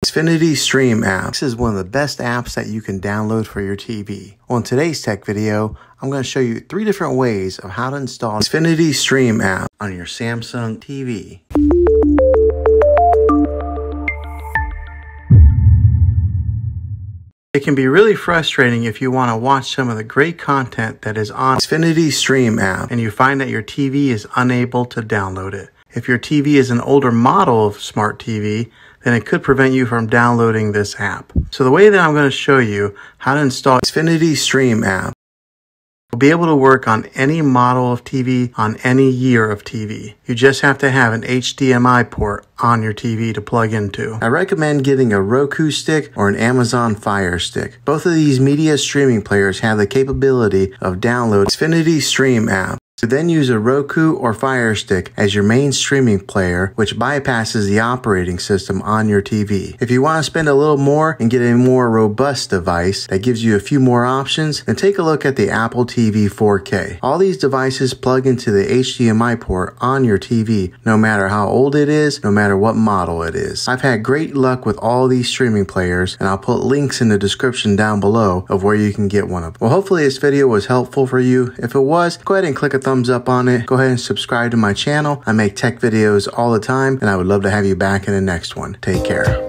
Xfinity Stream App. This is one of the best apps that you can download for your TV. On today's tech video, I'm going to show you 3 different ways of how to install Xfinity Stream App on your Samsung TV. It can be really frustrating if you want to watch some of the great content that is on Xfinity Stream App and you find that your TV is unable to download it. If your TV is an older model of smart TV, then it could prevent you from downloading this app. So the way that I'm going to show you how to install Xfinity Stream App will be able to work on any model of TV, on any year of TV. You just have to have an HDMI port on your TV to plug into. I recommend getting a Roku stick or an Amazon Fire Stick. Both of these media streaming players have the capability of downloading Xfinity Stream App. So then use a Roku or Fire Stick as your main streaming player, which bypasses the operating system on your TV. If you want to spend a little more and get a more robust device that gives you a few more options, then take a look at the Apple TV 4K. All these devices plug into the HDMI port on your TV, no matter how old it is, no matter what model it is. I've had great luck with all these streaming players, and I'll put links in the description down below of where you can get one of them. Well, hopefully this video was helpful for you. If it was, go ahead and click a thumbs up on it. Go ahead and subscribe to my channel. I make tech videos all the time, and I would love to have you back in the next one. Take care.